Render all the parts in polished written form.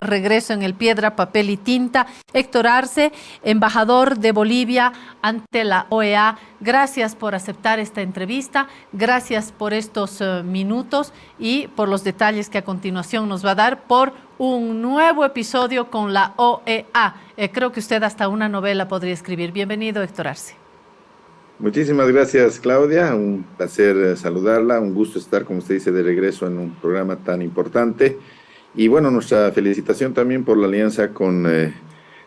regreso en el Piedra, Papel y Tinta. Héctor Arce, embajador de Bolivia ante la OEA, gracias por aceptar esta entrevista, gracias por estos minutos y por los detalles que a continuación nos va a dar por un nuevo episodio con la OEA. Creo que usted hasta una novela podría escribir. Bienvenido, Héctor Arce. Muchísimas gracias, Claudia. Un placer saludarla, un gusto estar, como usted dice, de regreso en un programa tan importante. Y bueno, nuestra felicitación también por la alianza con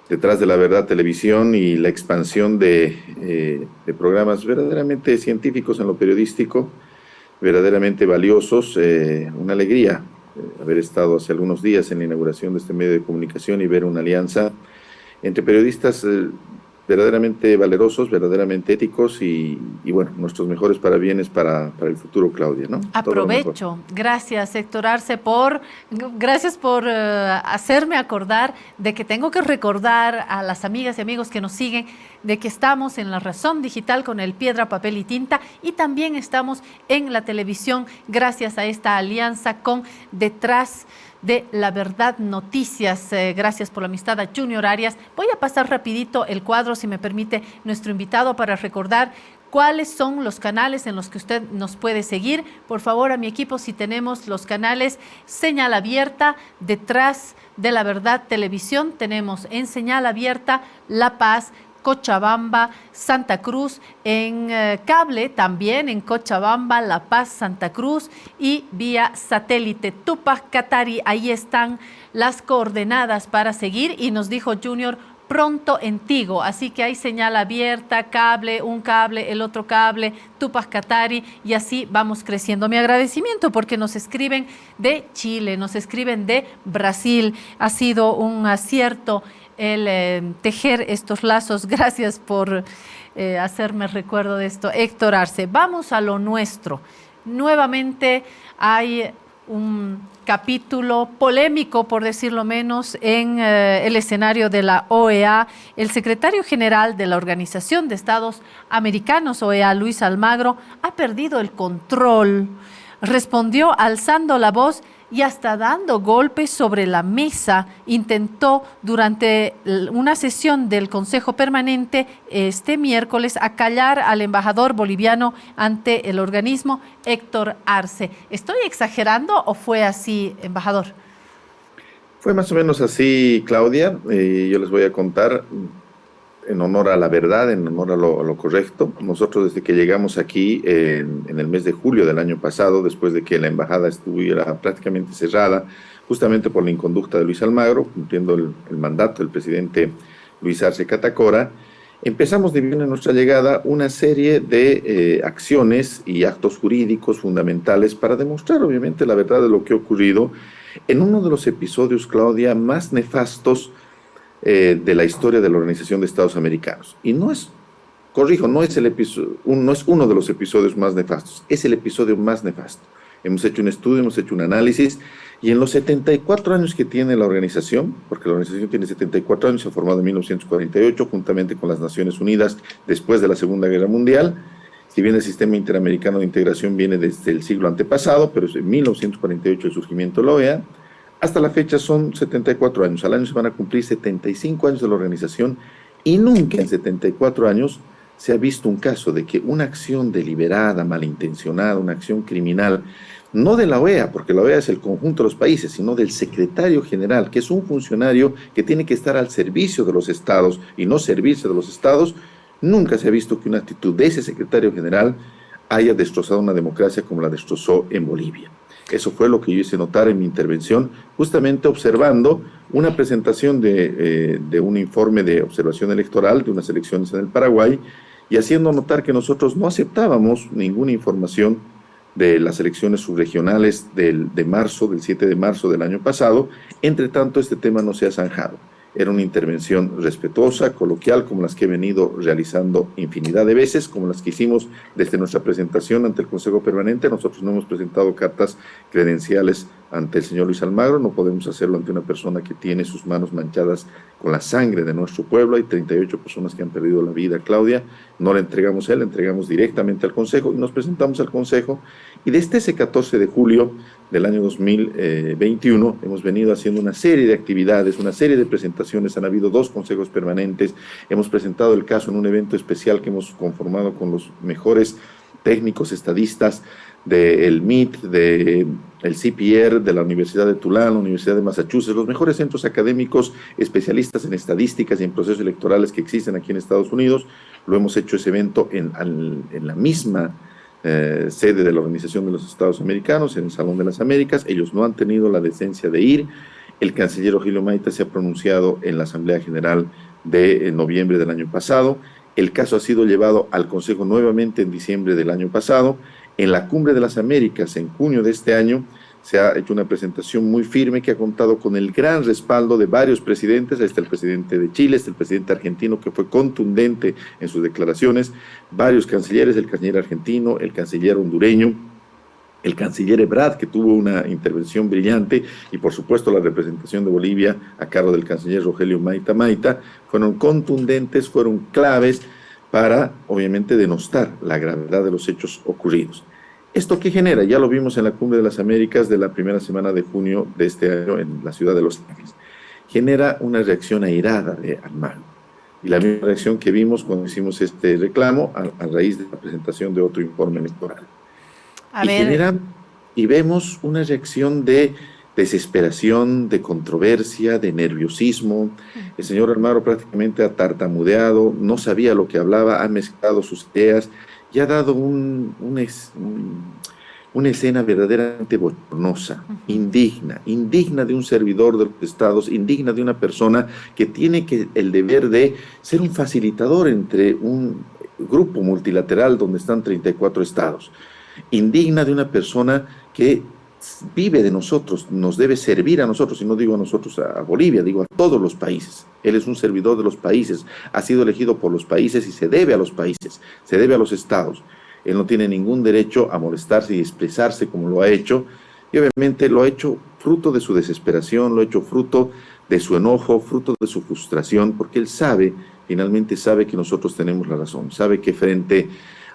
Detrás de la Verdad Televisión y la expansión de programas verdaderamente científicos en lo periodístico, verdaderamente valiosos. Una alegría haber estado hace algunos días en la inauguración de este medio de comunicación y ver una alianza entre periodistas verdaderamente valerosos, verdaderamente éticos y bueno, nuestros mejores parabienes para el futuro, Claudia, ¿no? Aprovecho. Gracias, Héctor Arce, gracias por hacerme acordar de que tengo que recordar a las amigas y amigos que nos siguen de que estamos en La Razón Digital con el Piedra, Papel y Tinta y también estamos en la televisión gracias a esta alianza con Detrás de la Verdad Noticias. Gracias por la amistad a Junior Arias. Voy a pasar rapidito el cuadro, si me permite, nuestro invitado para recordar cuáles son los canales en los que usted nos puede seguir. Por favor, a mi equipo, si tenemos los canales Señal Abierta, Detrás de la Verdad Televisión, tenemos en Señal Abierta La Paz, Cochabamba, Santa Cruz, en cable también en Cochabamba, La Paz, Santa Cruz y vía satélite Tupac Katari. Ahí están las coordenadas para seguir y nos dijo Junior, pronto en Tigo, así que hay señal abierta, cable, un cable, el otro cable, Tupac Katari y así vamos creciendo. Mi agradecimiento porque nos escriben de Chile, nos escriben de Brasil, ha sido un acierto el tejer estos lazos. Gracias por hacerme recuerdo de esto, Héctor Arce. Vamos a lo nuestro. Nuevamente hay un capítulo polémico, por decirlo menos, en el escenario de la OEA. El secretario general de la Organización de Estados Americanos, OEA, Luis Almagro, ha perdido el control. Respondió alzando la voz y hasta dando golpes sobre la mesa. Intentó durante una sesión del Consejo Permanente este miércoles acallar al embajador boliviano ante el organismo, Héctor Arce. ¿Estoy exagerando o fue así, embajador? Fue más o menos así, Claudia. Yo les voy a contar en honor a la verdad, en honor a lo correcto. Nosotros desde que llegamos aquí en el mes de julio del año pasado, después de que la embajada estuviera prácticamente cerrada, justamente por la inconducta de Luis Almagro, cumpliendo el mandato del presidente Luis Arce Catacora, empezamos de bien en nuestra llegada una serie de acciones y actos jurídicos fundamentales para demostrar obviamente la verdad de lo que ha ocurrido en uno de los episodios, Claudia, más nefastos de la historia de la Organización de Estados Americanos. Y no es, corrijo, no es uno de los episodios más nefastos, es el episodio más nefasto. Hemos hecho un estudio, hemos hecho un análisis, y en los 74 años que tiene la organización, porque la organización tiene 74 años, se ha formado en 1948, juntamente con las Naciones Unidas, después de la Segunda Guerra Mundial. Si bien el sistema interamericano de integración viene desde el siglo antepasado, pero es en 1948 el surgimiento de la OEA, hasta la fecha son 74 años. Al año se van a cumplir 75 años de la organización y nunca en 74 años se ha visto un caso de que una acción deliberada, malintencionada, una acción criminal, no de la OEA, porque la OEA es el conjunto de los países, sino del secretario general, que es un funcionario que tiene que estar al servicio de los estados y no servirse de los estados. Nunca se ha visto que una actitud de ese secretario general haya destrozado una democracia como la destrozó en Bolivia. Eso fue lo que yo hice notar en mi intervención, justamente observando una presentación de un informe de observación electoral de unas elecciones en el Paraguay y haciendo notar que nosotros no aceptábamos ninguna información de las elecciones subregionales del 7 de marzo del año pasado. Entre tanto, este tema no se ha zanjado. Era una intervención respetuosa, coloquial, como las que he venido realizando infinidad de veces, como las que hicimos desde nuestra presentación ante el Consejo Permanente. Nosotros no hemos presentado cartas credenciales ante el señor Luis Almagro, no podemos hacerlo ante una persona que tiene sus manos manchadas con la sangre de nuestro pueblo. Hay 38 personas que han perdido la vida, Claudia. No le entregamos a él, le entregamos directamente al Consejo y nos presentamos al Consejo. Y desde ese 14 de julio del año 2021 hemos venido haciendo una serie de actividades, una serie de presentaciones. Han habido 2 consejos permanentes. Hemos presentado el caso en un evento especial que hemos conformado con los mejores técnicos estadistas del MIT, del CPR, de la Universidad de Tulane, la Universidad de Massachusetts, los mejores centros académicos especialistas en estadísticas y en procesos electorales que existen aquí en Estados Unidos. Lo hemos hecho ese evento en la misma sede de la Organización de los Estados Americanos, en el Salón de las Américas. Ellos no han tenido la decencia de ir. El canciller Rogelio Maita se ha pronunciado en la Asamblea General de noviembre del año pasado. El caso ha sido llevado al Consejo nuevamente en diciembre del año pasado. En la Cumbre de las Américas, en junio de este año, se ha hecho una presentación muy firme que ha contado con el gran respaldo de varios presidentes. Ahí está el presidente de Chile, está el presidente argentino, que fue contundente en sus declaraciones, varios cancilleres, el canciller argentino, el canciller hondureño, el canciller Ebrard, que tuvo una intervención brillante, y por supuesto la representación de Bolivia a cargo del canciller Rogelio Maita, fueron contundentes, fueron claves para, obviamente, denostar la gravedad de los hechos ocurridos. ¿Esto qué genera? Ya lo vimos en la Cumbre de las Américas de la primera semana de junio de este año en la ciudad de Los Ángeles. Genera una reacción airada de Almagro. Y la misma reacción que vimos cuando hicimos este reclamo a raíz de la presentación de otro informe electoral. Y vemos una reacción de desesperación, de controversia, de nerviosismo. El señor Almagro prácticamente ha tartamudeado, no sabía lo que hablaba, ha mezclado sus ideas y ha dado una escena verdaderamente bochornosa, indigna de un servidor de los estados, indigna de una persona que tiene el deber de ser un facilitador entre un grupo multilateral donde están 34 estados, indigna de una persona que vive de nosotros, nos debe servir a nosotros, y no digo a nosotros a Bolivia, digo a todos los países. Él es un servidor de los países, ha sido elegido por los países y se debe a los países, se debe a los estados. Él no tiene ningún derecho a molestarse y expresarse como lo ha hecho, y obviamente lo ha hecho fruto de su desesperación, lo ha hecho fruto de su enojo, fruto de su frustración, porque él finalmente sabe que nosotros tenemos la razón, sabe que frente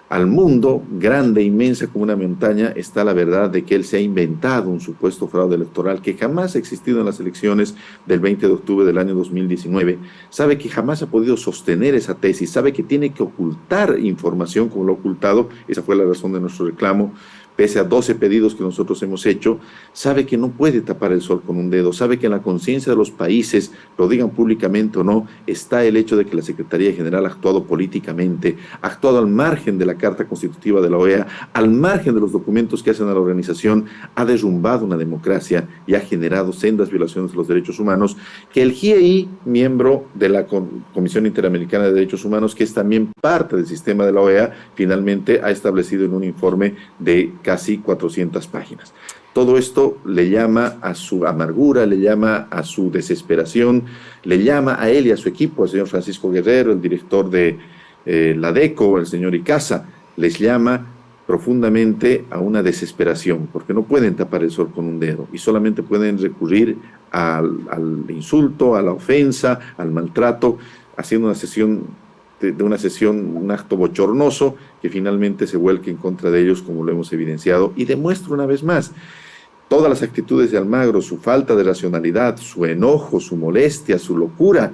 al mundo, grande, inmensa como una montaña, está la verdad de que él se ha inventado un supuesto fraude electoral que jamás ha existido en las elecciones del 20 de octubre del año 2019, sabe que jamás ha podido sostener esa tesis, sabe que tiene que ocultar información como lo ha ocultado. Esa fue la razón de nuestro reclamo, pese a 12 pedidos que nosotros hemos hecho. Sabe que no puede tapar el sol con un dedo, sabe que en la conciencia de los países, lo digan públicamente o no, está el hecho de que la Secretaría General ha actuado políticamente, ha actuado al margen de la Carta Constitutiva de la OEA, al margen de los documentos que hacen a la organización, ha derrumbado una democracia y ha generado sendas violaciones de los derechos humanos, que el GIEI, miembro de la Comisión Interamericana de Derechos Humanos, que es también parte del sistema de la OEA, finalmente ha establecido en un informe de casi 400 páginas. Todo esto le llama a su amargura, le llama a su desesperación, le llama a él y a su equipo, al señor Francisco Guerrero, el director de la DECO, el señor Icaza, les llama profundamente a una desesperación, porque no pueden tapar el sol con un dedo y solamente pueden recurrir al insulto, a la ofensa, al maltrato, haciendo un acto bochornoso que finalmente se vuelque en contra de ellos, como lo hemos evidenciado, y demuestra una vez más todas las actitudes de Almagro, su falta de racionalidad, su enojo, su molestia, su locura,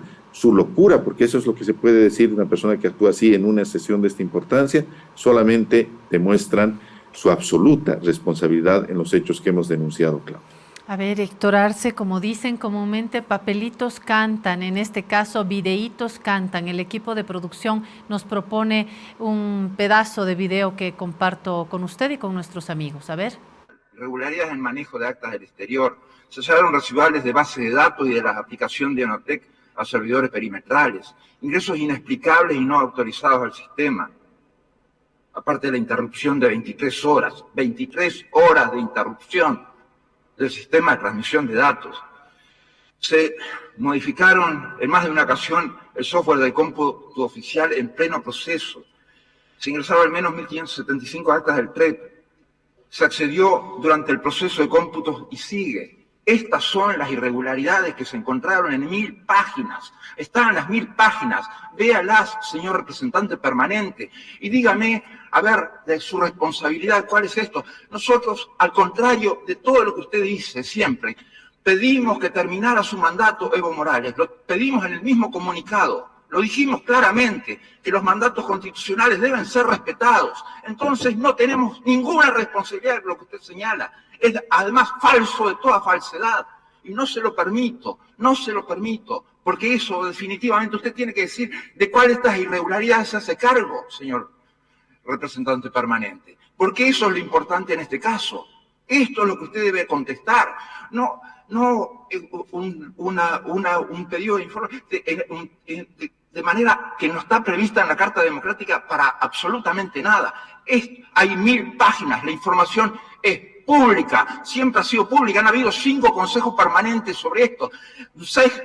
porque eso es lo que se puede decir de una persona que actúa así en una sesión de esta importancia, solamente demuestran su absoluta responsabilidad en los hechos que hemos denunciado, Claudia. A ver, Héctor Arce, como dicen comúnmente, papelitos cantan, en este caso videitos cantan. El equipo de producción nos propone un pedazo de video que comparto con usted y con nuestros amigos. A ver. Irregularidades en manejo de actas del exterior. Se hallaron residuales de base de datos y de la aplicación de Enotec a servidores perimetrales. Ingresos inexplicables y no autorizados al sistema. Aparte de la interrupción de 23 horas de interrupción del sistema de transmisión de datos. Se modificaron en más de una ocasión el software del cómputo oficial en pleno proceso. Se ingresaron al menos 1.575 actas del TREP. se accedió durante el proceso de cómputos y sigue. Estas son las irregularidades que se encontraron en 1000 páginas. Están en las 1000 páginas. Véalas, señor representante permanente, y dígame, a ver, de su responsabilidad, ¿cuál es esto? Nosotros, al contrario de todo lo que usted dice siempre, pedimos que terminara su mandato Evo Morales. Lo pedimos en el mismo comunicado. Lo dijimos claramente, que los mandatos constitucionales deben ser respetados. Entonces no tenemos ninguna responsabilidad de lo que usted señala. Es además falso de toda falsedad. Y no se lo permito, porque eso definitivamente usted tiene que decir de cuál de estas irregularidades se hace cargo, señor representante permanente. Porque eso es lo importante en este caso. Esto es lo que usted debe contestar. No un pedido de informe de manera que no está prevista en la Carta Democrática para absolutamente nada. Hay 1000 páginas, la información es pública, siempre ha sido pública, han habido 5 consejos permanentes sobre esto,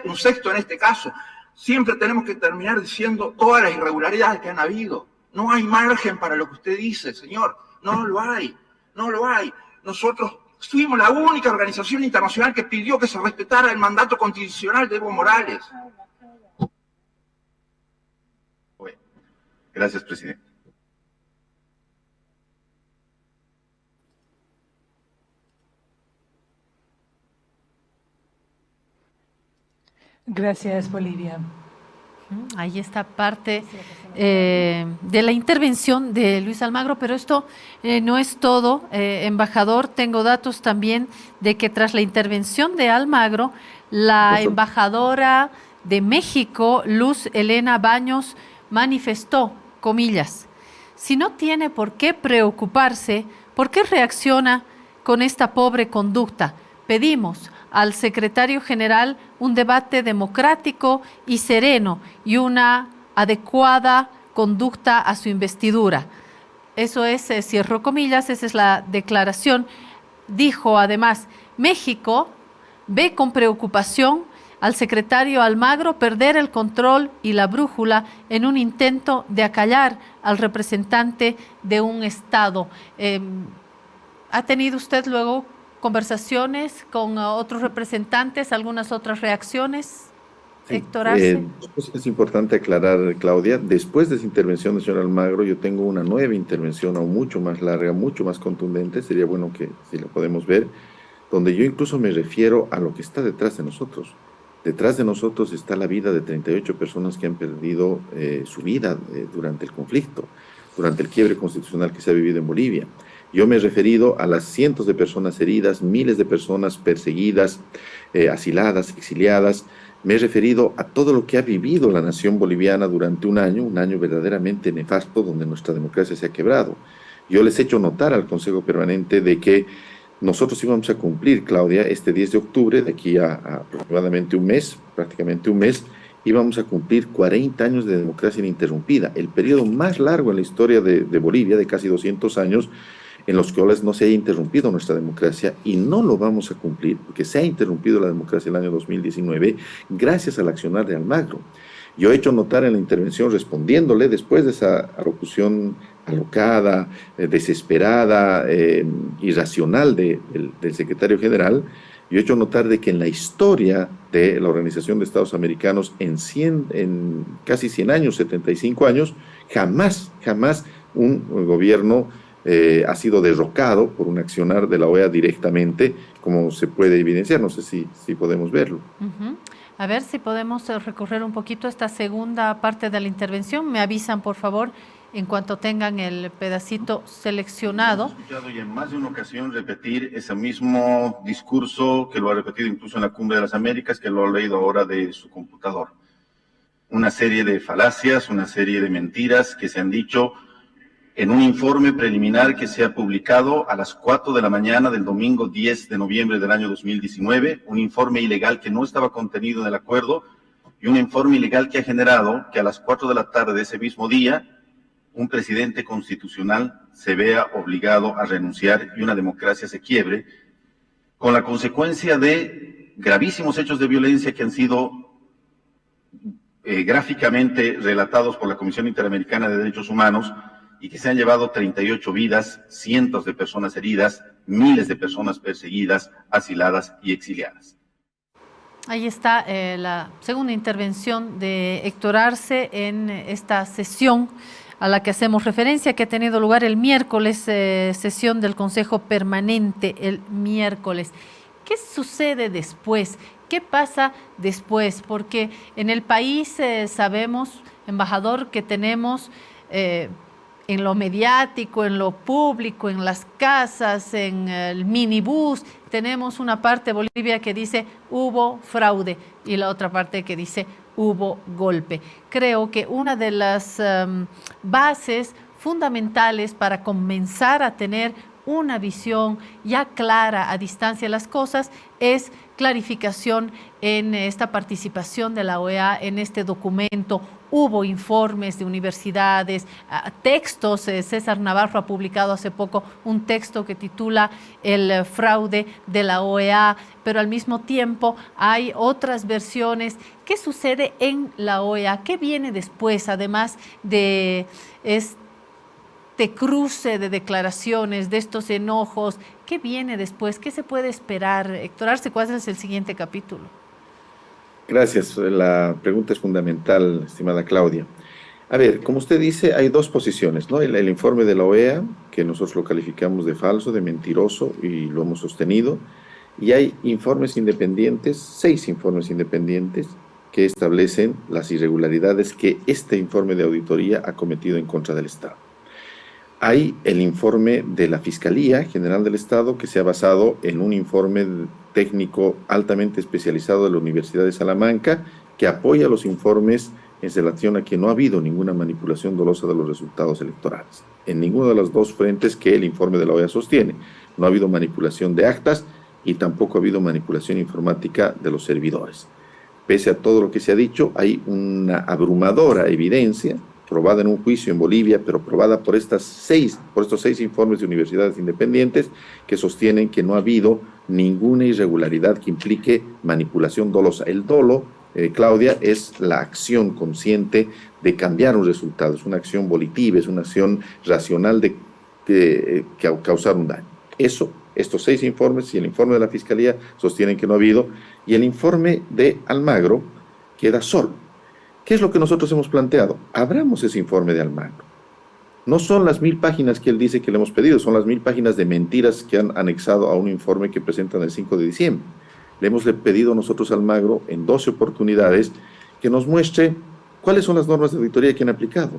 un sexto en este caso. Siempre tenemos que terminar diciendo todas las irregularidades que han habido. No hay margen para lo que usted dice, señor, no lo hay. Nosotros fuimos la única organización internacional que pidió que se respetara el mandato constitucional de Evo Morales. Bueno, gracias, presidente. Gracias, Bolivia. Ahí está parte de la intervención de Luis Almagro, pero esto no es todo. Embajador, tengo datos también de que tras la intervención de Almagro, la embajadora de México, Luz Helena Baños, manifestó, comillas, si no tiene por qué preocuparse, ¿por qué reacciona con esta pobre conducta? Pedimos al secretario general un debate democrático y sereno y una adecuada conducta a su investidura. Eso es, cierro comillas, esa es la declaración. Dijo además, México ve con preocupación al secretario Almagro perder el control y la brújula en un intento de acallar al representante de un Estado. ¿Ha tenido usted luego conversaciones con otros representantes, algunas otras reacciones? Sí, Héctor Arce. Es importante aclarar, Claudia, después de esa intervención del señor Almagro, yo tengo una nueva intervención aún mucho más larga, mucho más contundente, sería bueno que si la podemos ver, donde yo incluso me refiero a lo que está detrás de nosotros. Detrás de nosotros está la vida de 38 personas que han perdido su vida durante el conflicto, durante el quiebre constitucional que se ha vivido en Bolivia. Yo me he referido a las cientos de personas heridas, miles de personas perseguidas, asiladas, exiliadas. Me he referido a todo lo que ha vivido la nación boliviana durante un año verdaderamente nefasto donde nuestra democracia se ha quebrado. Yo les he hecho notar al Consejo Permanente de que nosotros íbamos a cumplir, Claudia, este 10 de octubre, de aquí a aproximadamente un mes, prácticamente un mes, íbamos a cumplir 40 años de democracia ininterrumpida, el periodo más largo en la historia de Bolivia, de casi 200 años, en los cuales no se haya interrumpido nuestra democracia, y no lo vamos a cumplir porque se ha interrumpido la democracia en el año 2019 gracias al accionar de Almagro. Yo he hecho notar en la intervención, respondiéndole después de esa alocución alocada, desesperada, irracional del secretario general, yo he hecho notar de que en la historia de la Organización de Estados Americanos, en casi 100 años, 75 años, jamás un gobierno ha sido derrocado por un accionar de la OEA directamente, como se puede evidenciar. No sé si podemos verlo. A ver si podemos recorrer un poquito esta segunda parte de la intervención. Me avisan, por favor, en cuanto tengan el pedacito seleccionado. Hemos escuchado ya en más de una ocasión repetir ese mismo discurso, que lo ha repetido incluso en la Cumbre de las Américas, que lo ha leído ahora de su computador. Una serie de falacias, una serie de mentiras que se han dicho en un informe preliminar que se ha publicado a las 4 de la mañana del domingo 10 de noviembre del año 2019, un informe ilegal que no estaba contenido en el acuerdo y un informe ilegal que ha generado que a las 4 de la tarde de ese mismo día un presidente constitucional se vea obligado a renunciar y una democracia se quiebre, con la consecuencia de gravísimos hechos de violencia que han sido gráficamente relatados por la Comisión Interamericana de Derechos Humanos y que se han llevado 38 vidas, cientos de personas heridas, miles de personas perseguidas, asiladas y exiliadas. Ahí está la segunda intervención de Héctor Arce en esta sesión a la que hacemos referencia, que ha tenido lugar el miércoles, sesión del Consejo Permanente el miércoles. ¿Qué sucede después? ¿Qué pasa después? Porque en el país sabemos, embajador, que tenemos en lo mediático, en lo público, en las casas, en el minibús, tenemos una parte de Bolivia que dice hubo fraude y la otra parte que dice hubo golpe. Creo que una de las bases fundamentales para comenzar a tener una visión ya clara a distancia de las cosas es clarificación en esta participación de la OEA en este documento. Hubo informes de universidades, textos. César Navarro ha publicado hace poco un texto que titula El fraude de la OEA, pero al mismo tiempo hay otras versiones. ¿Qué sucede en la OEA? ¿Qué viene después, además de este cruce de declaraciones, de estos enojos? ¿Qué viene después? ¿Qué se puede esperar? Héctor Arce, ¿cuál es el siguiente capítulo? Gracias. La pregunta es fundamental, estimada Claudia. A ver, como usted dice, hay dos posiciones, ¿no? El informe de la OEA, que nosotros lo calificamos de falso, de mentiroso, y lo hemos sostenido, y hay informes independientes, 6 informes independientes, que establecen las irregularidades que este informe de auditoría ha cometido en contra del Estado. Hay el informe de la Fiscalía General del Estado, que se ha basado en un informe técnico altamente especializado de la Universidad de Salamanca, que apoya los informes en relación a que no ha habido ninguna manipulación dolosa de los resultados electorales, en ninguno de los dos frentes que el informe de la OEA sostiene. No ha habido manipulación de actas y tampoco ha habido manipulación informática de los servidores. Pese a todo lo que se ha dicho, hay una abrumadora evidencia probada en un juicio en Bolivia, pero probada por estos 6 informes de universidades independientes que sostienen que no ha habido ninguna irregularidad que implique manipulación dolosa. El dolo, Claudia, es la acción consciente de cambiar un resultado, es una acción volitiva, es una acción racional de causar un daño. Estos 6 informes y el informe de la Fiscalía sostienen que no ha habido, y el informe de Almagro queda solo. ¿Qué es lo que nosotros hemos planteado? Abramos ese informe de Almagro. No son las 1000 páginas que él dice que le hemos pedido, son las 1000 páginas de mentiras que han anexado a un informe que presentan el 5 de diciembre. Le hemos pedido nosotros a Almagro en 12 oportunidades que nos muestre cuáles son las normas de auditoría que han aplicado,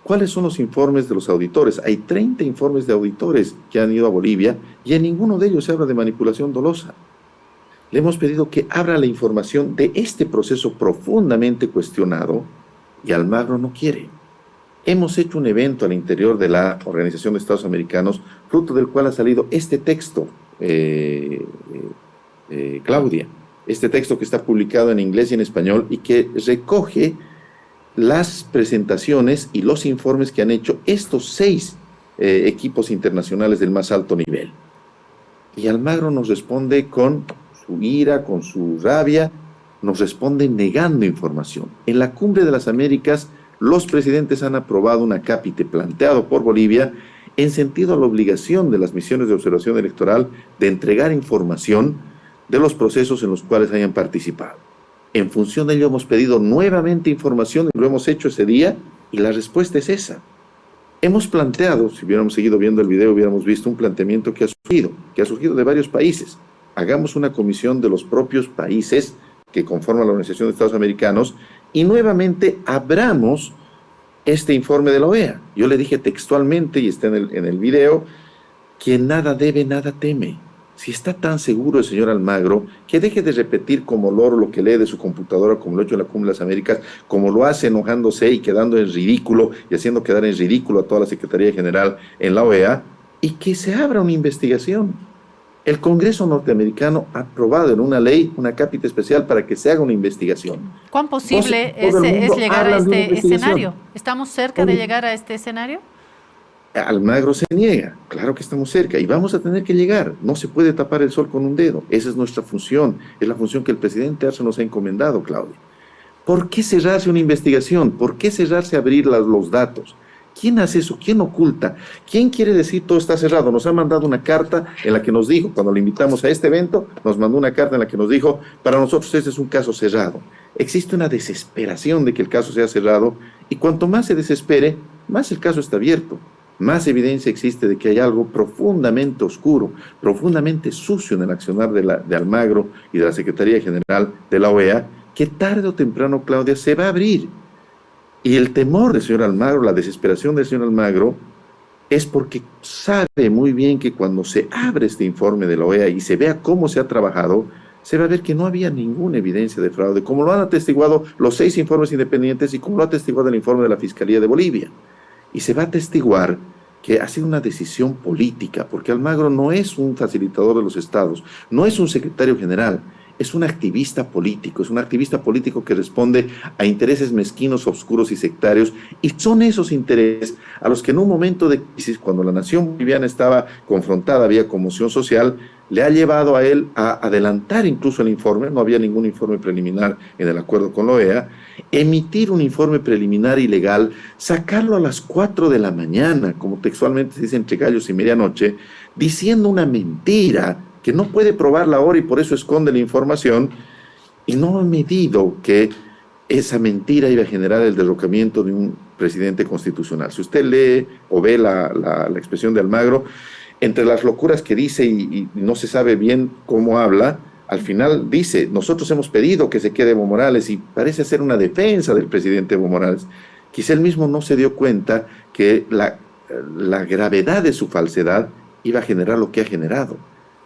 cuáles son los informes de los auditores. Hay 30 informes de auditores que han ido a Bolivia y en ninguno de ellos se habla de manipulación dolosa. Le hemos pedido que abra la información de este proceso profundamente cuestionado y Almagro no quiere. Hemos hecho un evento al interior de la Organización de Estados Americanos, fruto del cual ha salido este texto, Claudia, este texto que está publicado en inglés y en español y que recoge las presentaciones y los informes que han hecho estos 6 equipos internacionales del más alto nivel. Y Almagro nos responde con su ira, con su rabia, nos responde negando información. En la Cumbre de las Américas, los presidentes han aprobado un acápite planteado por Bolivia en sentido a la obligación de las misiones de observación electoral de entregar información de los procesos en los cuales hayan participado. En función de ello hemos pedido nuevamente información y lo hemos hecho ese día y la respuesta es esa. Hemos planteado, si hubiéramos seguido viendo el video, hubiéramos visto un planteamiento que ha surgido de varios países. Hagamos una comisión de los propios países que conforman la Organización de Estados Americanos y nuevamente abramos este informe de la OEA. Yo le dije textualmente, y está en el video, quien nada debe, nada teme. Si está tan seguro el señor Almagro, que deje de repetir como loro lo que lee de su computadora, como lo ha hecho en la Cumbre de las Américas, como lo hace enojándose y quedando en ridículo y haciendo quedar en ridículo a toda la Secretaría General en la OEA, y que se abra una investigación. El Congreso norteamericano ha aprobado en una ley un acápite especial para que se haga una investigación. ¿Cuán posible es llegar a este escenario? ¿Estamos cerca de llegar a este escenario? Almagro se niega, claro que estamos cerca y vamos a tener que llegar. No se puede tapar el sol con un dedo, esa es nuestra función, es la función que el presidente Arce nos ha encomendado, Claudia. ¿Por qué cerrarse una investigación? ¿Por qué cerrarse a abrir los datos? ¿Quién hace eso? ¿Quién oculta? ¿Quién quiere decir todo está cerrado? Nos ha mandado una carta en la que nos dijo, cuando le invitamos a este evento, nos mandó una carta en la que nos dijo, para nosotros este es un caso cerrado. Existe una desesperación de que el caso sea cerrado y cuanto más se desespere, más el caso está abierto. Más evidencia existe de que hay algo profundamente oscuro, profundamente sucio en el accionar de Almagro y de la Secretaría General de la OEA, que tarde o temprano, Claudia, se va a abrir. Y el temor del señor Almagro, la desesperación del señor Almagro, es porque sabe muy bien que cuando se abre este informe de la OEA y se vea cómo se ha trabajado, se va a ver que no había ninguna evidencia de fraude, como lo han atestiguado los 6 informes independientes y como lo ha atestiguado el informe de la Fiscalía de Bolivia. Y se va a atestiguar que ha sido una decisión política, porque Almagro no es un facilitador de los estados, no es un secretario general, es un activista político que responde a intereses mezquinos, oscuros y sectarios, y son esos intereses a los que en un momento de crisis, cuando la nación boliviana estaba confrontada, había conmoción social, le ha llevado a él a adelantar incluso el informe, no había ningún informe preliminar en el acuerdo con la OEA, emitir un informe preliminar ilegal, sacarlo a las 4 de la mañana, como textualmente se dice entre gallos y medianoche, diciendo una mentira que no puede probar la hora y por eso esconde la información, y no ha medido que esa mentira iba a generar el derrocamiento de un presidente constitucional. Si usted lee o ve la expresión de Almagro, entre las locuras que dice y no se sabe bien cómo habla, al final dice, nosotros hemos pedido que se quede Evo Morales, y parece ser una defensa del presidente Evo Morales. Quizá él mismo no se dio cuenta que la gravedad de su falsedad iba a generar lo que ha generado.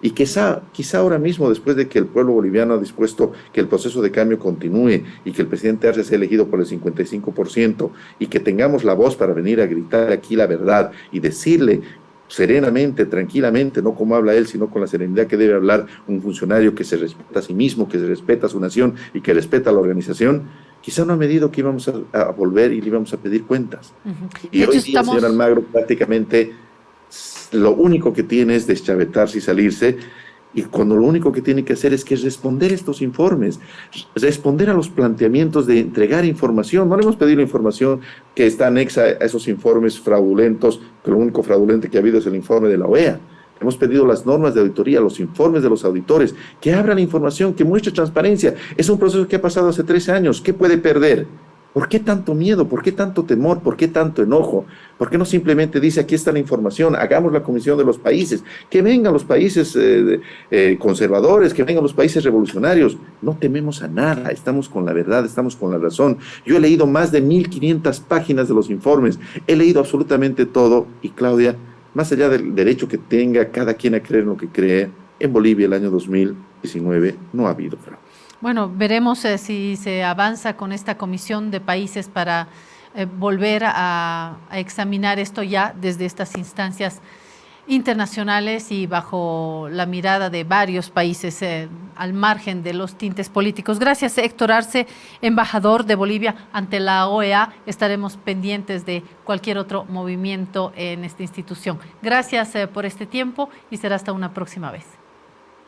Y quizá ahora mismo, después de que el pueblo boliviano ha dispuesto que el proceso de cambio continúe y que el presidente Arce sea elegido por el 55% y que tengamos la voz para venir a gritar aquí la verdad y decirle serenamente, tranquilamente, no como habla él, sino con la serenidad que debe hablar un funcionario que se respeta a sí mismo, que se respeta a su nación y que respeta a la organización, quizá no ha medido que íbamos a volver y le íbamos a pedir cuentas. Y hoy día, señor Almagro, prácticamente lo único que tiene es deschavetarse y salirse, y cuando lo único que tiene que hacer es que responder estos informes, responder a los planteamientos de entregar información. No le hemos pedido la información que está anexa a esos informes fraudulentos, que lo único fraudulento que ha habido es el informe de la OEA. Hemos pedido las normas de auditoría, los informes de los auditores, que abran la información, que muestre transparencia. Es un proceso que ha pasado hace 13 años. ¿Qué puede perder? ¿Por qué tanto miedo? ¿Por qué tanto temor? ¿Por qué tanto enojo? ¿Por qué no simplemente dice, aquí está la información, hagamos la comisión de los países, que vengan los países conservadores, que vengan los países revolucionarios? No tememos a nada, estamos con la verdad, estamos con la razón. Yo he leído más de 1.500 páginas de los informes, he leído absolutamente todo, y Claudia, más allá del derecho que tenga cada quien a creer en lo que cree, en Bolivia el año 2019 no ha habido fraude. Bueno, veremos si se avanza con esta comisión de países para volver a examinar esto ya desde estas instancias internacionales y bajo la mirada de varios países al margen de los tintes políticos. Gracias, Héctor Arce, embajador de Bolivia ante la OEA. Estaremos pendientes de cualquier otro movimiento en esta institución. Gracias por este tiempo y será hasta una próxima vez.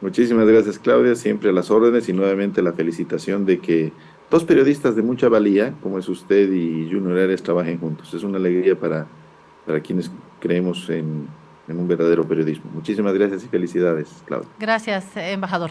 Muchísimas gracias, Claudia, siempre a las órdenes, y nuevamente la felicitación de que 2 periodistas de mucha valía, como es usted y Junior Arias, trabajen juntos. Es una alegría para quienes creemos en un verdadero periodismo. Muchísimas gracias y felicidades, Claudia. Gracias, embajador.